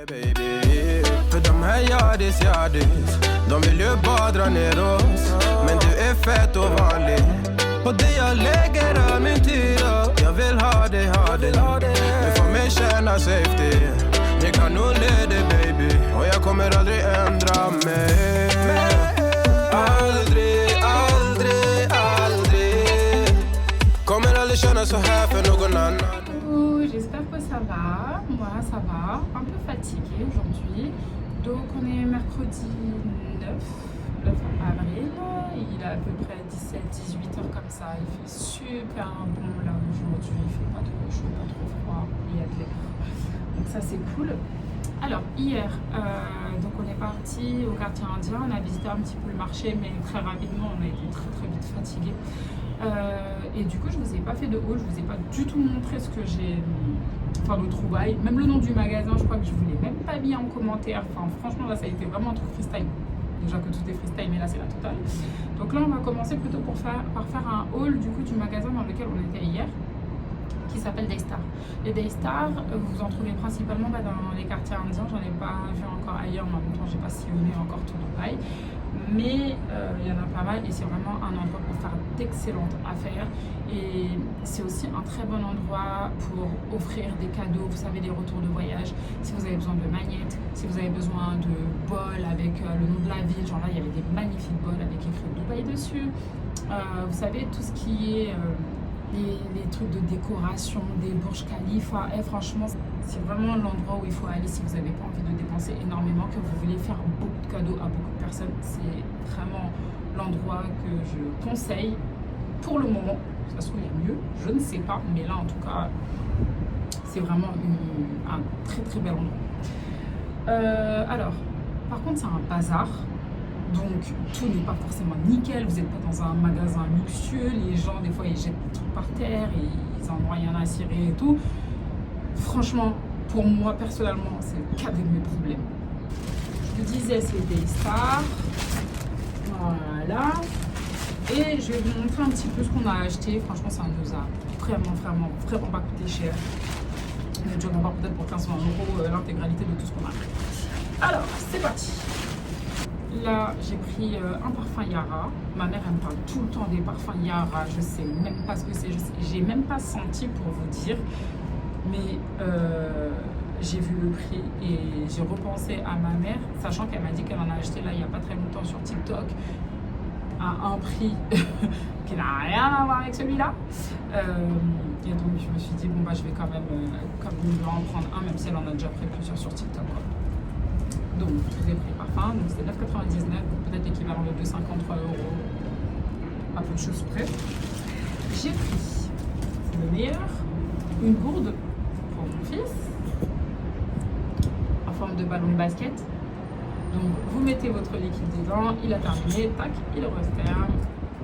Baby, för de här yardis de vill ju bara dra ner oss. Men du är fett och vanlig och det jag lägger all min tid upp. Jag vill ha dig, du får mig känna safety. Ni kan nog leda baby och jag kommer aldrig ändra mig. Aldrig, aldrig, aldrig. Kommer aldrig känna så här för någon annan. J'espère que ça va, moi ça va, un peu fatiguée aujourd'hui. Donc on est mercredi 9 avril, il est à peu près 17-18 heures comme ça, il fait super bon là aujourd'hui, il fait pas trop chaud, pas trop froid, il y a de l'air. Donc ça c'est cool. Alors hier, donc on est parti au quartier indien, on a visité un petit peu le marché mais très rapidement on a été très vite fatigués. Et du coup je vous ai pas fait de haul, je vous ai pas du tout montré ce que j'ai, enfin de trouvailles, même le nom du magasin je crois que je vous l'ai même pas mis en commentaire, enfin franchement là ça a été vraiment un truc freestyle, déjà que tout est freestyle mais là c'est la totale. Donc là on va commencer plutôt par faire un haul du coup du magasin dans lequel on était hier, qui s'appelle Daystar. Les Daystar, vous en trouvez principalement dans les quartiers indiens, j'en ai pas vu encore ailleurs, mais en même temps j'ai pas sillonné encore tout Dubaï. Mais il y en a pas mal et c'est vraiment un endroit pour faire d'excellentes affaires et c'est aussi un très bon endroit pour offrir des cadeaux, vous savez, des retours de voyage, si vous avez besoin de magnettes, si vous avez besoin de bols avec le nom de la ville, genre là il y avait des magnifiques bols avec écrit Dubaï dessus, vous savez tout ce qui est les trucs de décoration, des Burj Khalifa, et franchement c'est vraiment l'endroit où il faut aller si vous n'avez pas envie de dépenser énormément, que vous voulez faire beaucoup de cadeaux à beaucoup de personnes. C'est vraiment l'endroit que je conseille pour le moment. Ça se trouve il y a mieux, je ne sais pas, mais là en tout cas c'est vraiment un très bel endroit. Alors par contre c'est un bazar. Donc tout n'est pas forcément nickel, vous n'êtes pas dans un magasin luxueux, les gens des fois ils jettent des trucs par terre et ils en ont rien à cirer et tout. Franchement, pour moi personnellement, c'est le cas de mes problèmes. Je vous disais, c'est Daystar. Voilà. Et je vais vous montrer un petit peu ce qu'on a acheté. Franchement, ça nous a vraiment pas coûté cher. On a dû en avoir peut-être pour 15-20 € l'intégralité de tout ce qu'on a. Alors, c'est parti. Là, j'ai pris un parfum Yara. Ma mère, elle me parle tout le temps des parfums Yara. Je sais même pas ce que c'est. J'ai même pas senti pour vous dire. Mais j'ai vu le prix et j'ai repensé à ma mère, sachant qu'elle m'a dit qu'elle en a acheté là il n'y a pas très longtemps sur TikTok à un prix qui n'a rien à voir avec celui-là. Et donc je me suis dit bon bah je vais quand même en prendre un, même si elle en a déjà pris plusieurs sur TikTok, quoi. Donc je vous ai pris le parfum, donc c'était 9,99 €, donc peut-être l'équivalent de 2,53 € à peu de choses près. J'ai pris le meilleur, une gourde pour mon fils en forme de ballon de basket. Donc vous mettez votre liquide dedans, il a terminé, tac, il le referme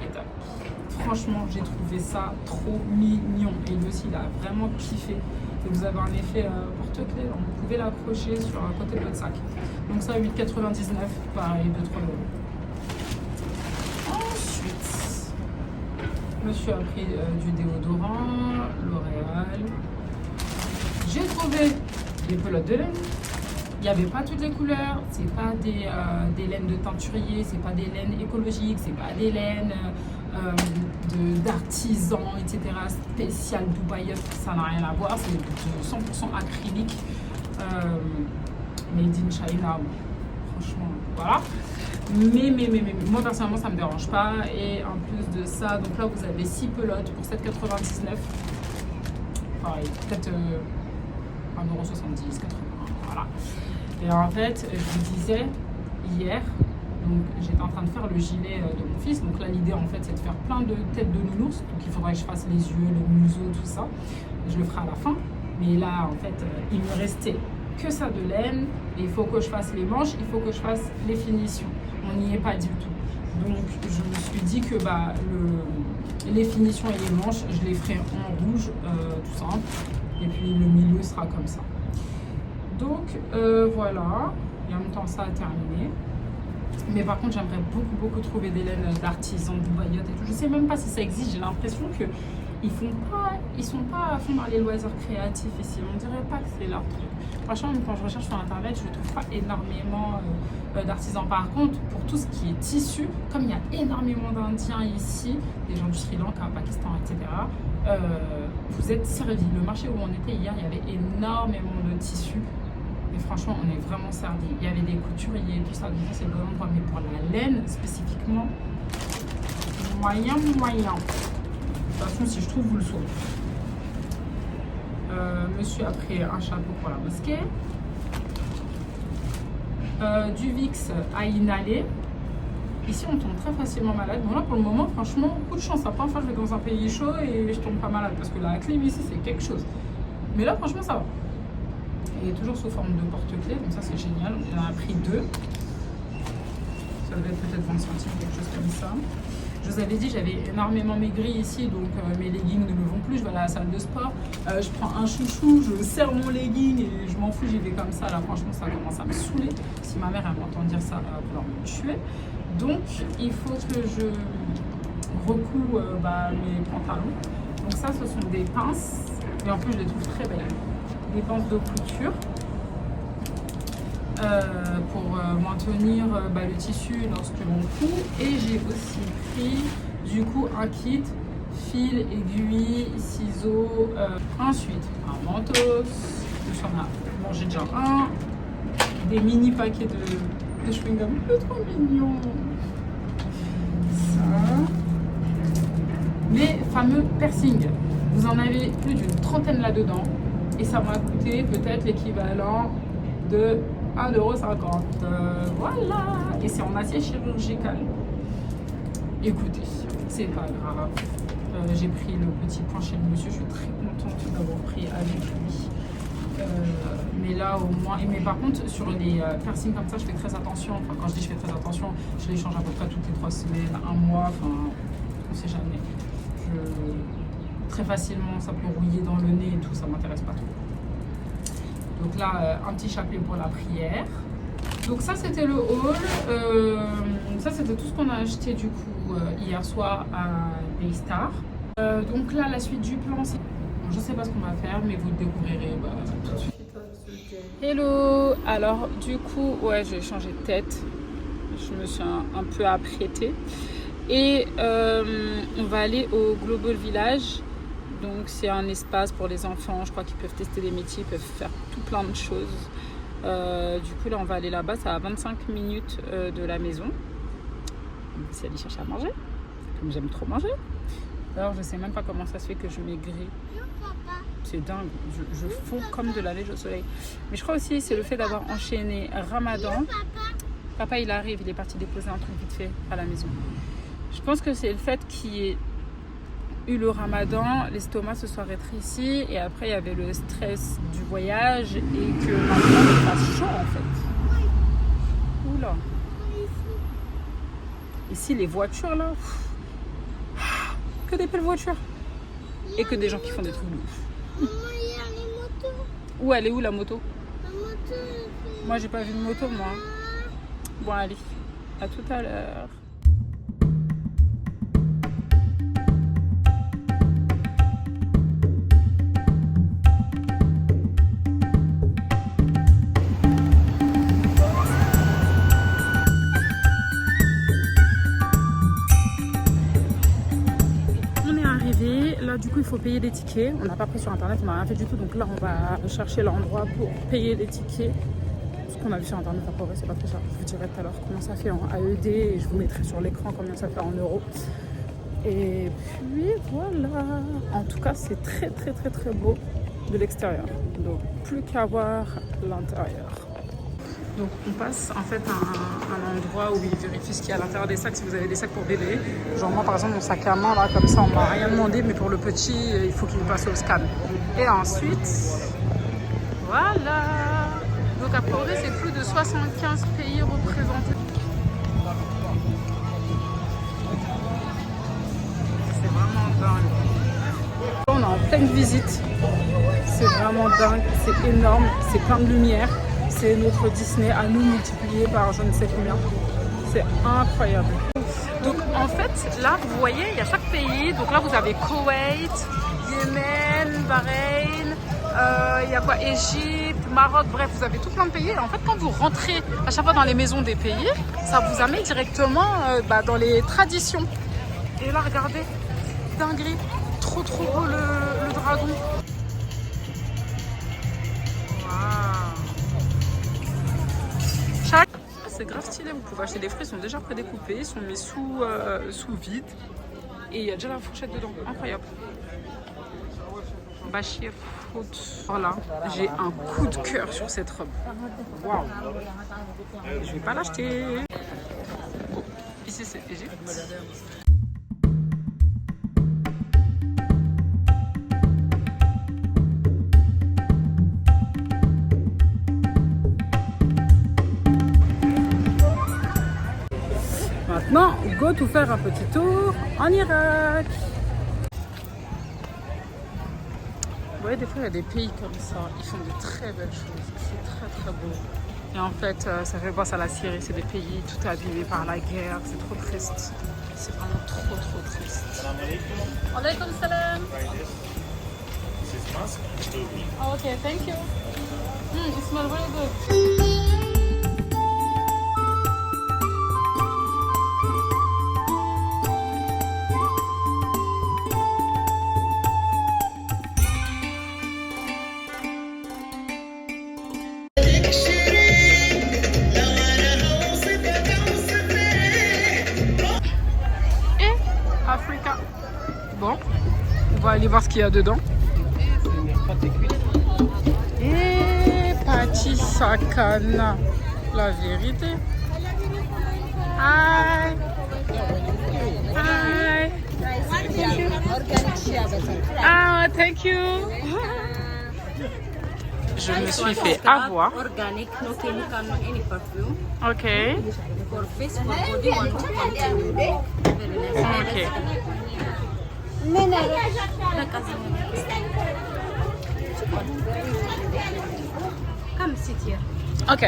et tac. Franchement j'ai trouvé ça trop mignon et lui aussi il a vraiment kiffé. Et vous avez un effet porte-clés, vous pouvez l'accrocher sur un côté de votre sac. Donc ça 8,99 €, pareil, 2-3 €. Ensuite, monsieur a pris du déodorant, L'Oréal. J'ai trouvé des pelotes de laine. Il n'y avait pas toutes les couleurs, c'est pas des laines de teinturier, c'est pas des laines écologiques, c'est pas des laines d'artisans, etc. spécial Dubaï, ça n'a rien à voir, c'est de 100% acrylique, made in China, franchement, voilà. Mais moi personnellement ça me dérange pas. Et en plus de ça, donc là vous avez 6 pelotes pour 7,99 €. Pareil, peut-être 1,70 €, 80 €, voilà. Et en fait, je vous disais hier, donc j'étais en train de faire le gilet de mon fils. Donc là l'idée en fait c'est de faire plein de têtes de nounours. Donc il faudrait que je fasse les yeux, le museau, tout ça. Je le ferai à la fin. Mais là en fait il me restait que ça de laine. Et il faut que je fasse les manches, il faut que je fasse les finitions. On n'y est pas du tout. Donc je me suis dit que les finitions et les manches, je les ferai en rouge, tout simple. Et puis le milieu sera comme ça. Donc voilà, et en même temps ça a terminé. Mais par contre j'aimerais beaucoup trouver des laines d'artisans, Dubaïotes et tout. Je sais même pas si ça existe, j'ai l'impression que ils sont pas à fond dans les loisirs créatifs ici. On dirait pas que c'est leur truc. Franchement, quand je recherche sur internet, je ne trouve pas énormément d'artisans. Par contre, pour tout ce qui est tissu, comme il y a énormément d'Indiens ici, des gens du Sri Lanka, Pakistan, etc., vous êtes servis. Le marché où on était hier, il y avait énormément de tissus. Et franchement, on est vraiment servis. Il y avait des couturiers, tout ça, donc c'est le bon endroit. Mais pour la laine, spécifiquement, moyen. De toute façon, si je trouve, vous le saurez. Monsieur a pris un chapeau pour la mosquée. Du Vicks à inhaler. Ici, on tombe très facilement malade. Bon, là, pour le moment, franchement, coup de chance. Après, enfin, je vais dans un pays chaud et je tombe pas malade parce que la clim ici, c'est quelque chose. Mais là, franchement, ça va. Il est toujours sous forme de porte-clés, donc ça, c'est génial. On en a pris 2. Ça devait être peut-être 20 centimes, quelque chose comme ça. Je vous avais dit, j'avais énormément maigri ici, donc mes leggings ne me vont plus. Je vais à la salle de sport, je prends un chouchou, je serre mon legging et je m'en fous, j'y vais comme ça. Là, franchement, ça commence à me saouler. Si ma mère elle m'entend dire ça, elle va vouloir me tuer. Donc, il faut que je recoue mes pantalons. Donc ça, ce sont des pinces, et en plus, je les trouve très belles. Des pinces de couture. Pour maintenir le tissu lorsque l'on coud. Et j'ai aussi pris du coup un kit, fil, aiguille, ciseaux, ensuite un mentos, j'en ai mangé déjà un, des mini paquets de chewing-gum, c'est trop mignon, ça, les fameux piercings, vous en avez plus d'une trentaine là-dedans et ça m'a coûté peut-être l'équivalent de 1,50 €. Voilà. Et c'est en acier chirurgical. Écoutez, c'est pas grave. J'ai pris le petit point chez le monsieur. Je suis très contente d'avoir pris avec lui. Mais là, au moins... Mais par contre, sur les piercings comme ça, je fais très attention. Enfin, quand je dis je fais très attention, je les change à peu près toutes les 3 semaines, un mois. Enfin, on sait jamais. Très facilement, ça peut rouiller dans le nez et tout. Ça m'intéresse pas trop. Donc là, un petit chapelet pour la prière. Donc ça, c'était le haul. Ça, c'était tout ce qu'on a acheté du coup hier soir à Daystar. Donc là, la suite du plan, c'est... Bon, je sais pas ce qu'on va faire, mais vous le découvrirez tout de suite. Hello. Alors du coup, ouais, j'ai changé de tête. Je me suis un peu apprêtée. Et on va aller au Global Village. Donc c'est un espace pour les enfants, je crois qu'ils peuvent tester des métiers, ils peuvent faire tout plein de choses. Du coup là on va aller là-bas, ça à 25 minutes de la maison. C'est aller chercher à manger, comme j'aime trop manger. Alors je sais même pas comment ça se fait que je maigris. C'est dingue, je fonds comme de la neige au soleil. Mais je crois aussi c'est le fait d'avoir enchaîné Ramadan. Papa il arrive, il est parti déposer un truc vite fait à la maison. Je pense que c'est le fait qu'il y ait eu le Ramadan, l'estomac se soit rétréci et après il y avait le stress du voyage et que maintenant il fasse chaud en fait. Oula. Ici les voitures là, que des belles voitures et que des gens qui font des trucs de ouf. Maman, il y a les motos. Où elle est où la moto? La moto. Moi j'ai pas vu de moto moi. Bon allez, à tout à l'heure. Du coup il faut payer des tickets, on n'a pas pris sur internet, on n'a rien fait du tout, donc là on va chercher l'endroit pour payer les tickets. Ce qu'on a vu sur internet, après c'est pas très cher, je vous dirai tout à l'heure comment ça fait en AED et je vous mettrai sur l'écran combien ça fait en euros. Et puis voilà, en tout cas c'est très très très très beau de l'extérieur, donc plus qu'à voir l'intérieur. Donc on passe en fait à un endroit où ils vérifient ce qu'il y a à l'intérieur des sacs, si vous avez des sacs pour bébé. Genre moi par exemple mon sac à main là comme ça on m'a rien demandé, mais pour le petit il faut qu'il passe au scan. Et ensuite, voilà. Donc à priori c'est plus de 75 pays représentés. C'est vraiment dingue. On est en pleine visite. C'est vraiment dingue, c'est énorme, c'est plein de lumière. C'est notre Disney à nous multiplié par je ne sais combien. C'est incroyable. Donc en fait, là, vous voyez, il y a chaque pays. Donc là, vous avez Koweït, Yémen, Bahreïn, il y a quoi, Égypte, Maroc, bref, vous avez tout plein de pays. Et en fait, quand vous rentrez à chaque fois dans les maisons des pays, ça vous amène directement dans les traditions. Et là, regardez, dinguerie, trop beau le dragon. C'est grave stylé, vous pouvez acheter des fruits, ils sont déjà prédécoupés, ils sont mis sous vide et il y a déjà la fourchette dedans, incroyable. Bachir Fruit. Voilà, j'ai un coup de cœur sur cette robe. Waouh. Je vais pas l'acheter. Oh, ici c'est Égypte. Maintenant, go to faire un petit tour en Irak. Vous voyez, des fois, il y a des pays comme ça, ils font de très belles choses. C'est très beau. Et en fait, ça fait penser à la Syrie. C'est des pays tout abîmés par la guerre. C'est trop triste. C'est vraiment trop triste. Alaykoum salam. Oh, ok, thank you. It smells really good. Bon, on va aller voir ce qu'il y a dedans. Et Patisakana, la vérité. Hi. Hi. Ah, thank you. Je me suis fait avoir. Organic, no chemical, no any perfume. Ok. For face, for body, one to one. Ok. Come sit here. Ok.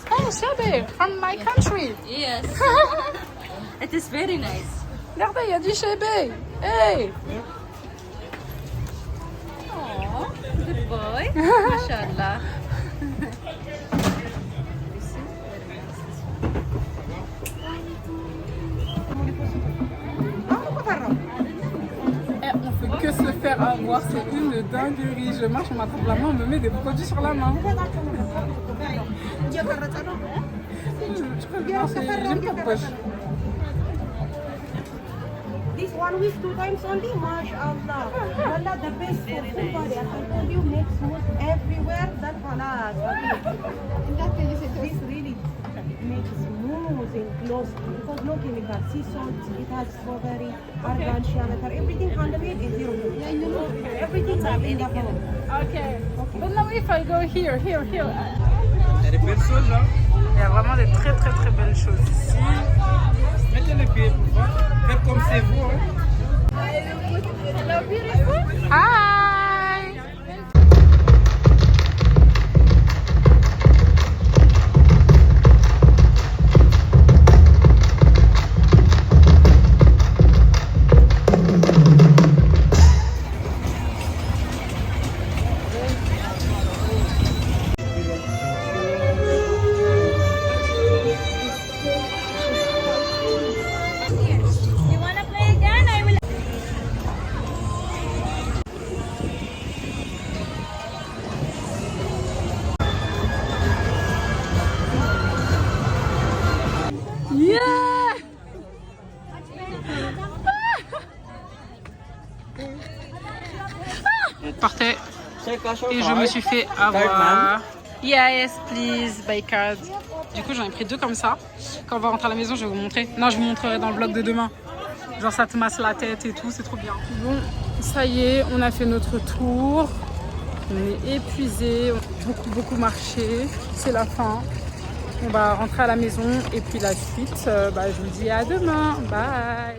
Oh, Shabé, from my country. Yes. It is very nice. Regardez, il y a du Shabé. Hey. Oh, good boy. Mashallah. Que se faire avoir, c'est une dinguerie. Je marche, on m'attrape la main, on me met des produits sur la main. Je peux bien, j'aime pas de poche. This 1 week 2 times only, mashallah. Wallah, the best for full body. I can tell you, make smooth everywhere. Then halas. In that case, this really makes smooth and glossy because no chemical, sea salt, it has strawberry, argan, shalatar, everything handmade is zero. Yeah, you know, everything's in the home. Okay. But now if I go here. Il y a des belles choses là. Il y a vraiment des très belles choses ici. Mettez les pieds pour voir. Faites comme c'est vous. Hi. Partais et je me suis fait avoir. Yes, please, by card. Du coup, j'en ai pris 2 comme ça. Quand on va rentrer à la maison, je vais vous montrer. Non, je vous montrerai dans le vlog de demain. Genre, ça te masse la tête et tout, c'est trop bien. Bon, ça y est, on a fait notre tour. On est épuisé, on a beaucoup marché. C'est la fin. On va rentrer à la maison et puis la suite, je vous dis à demain. Bye.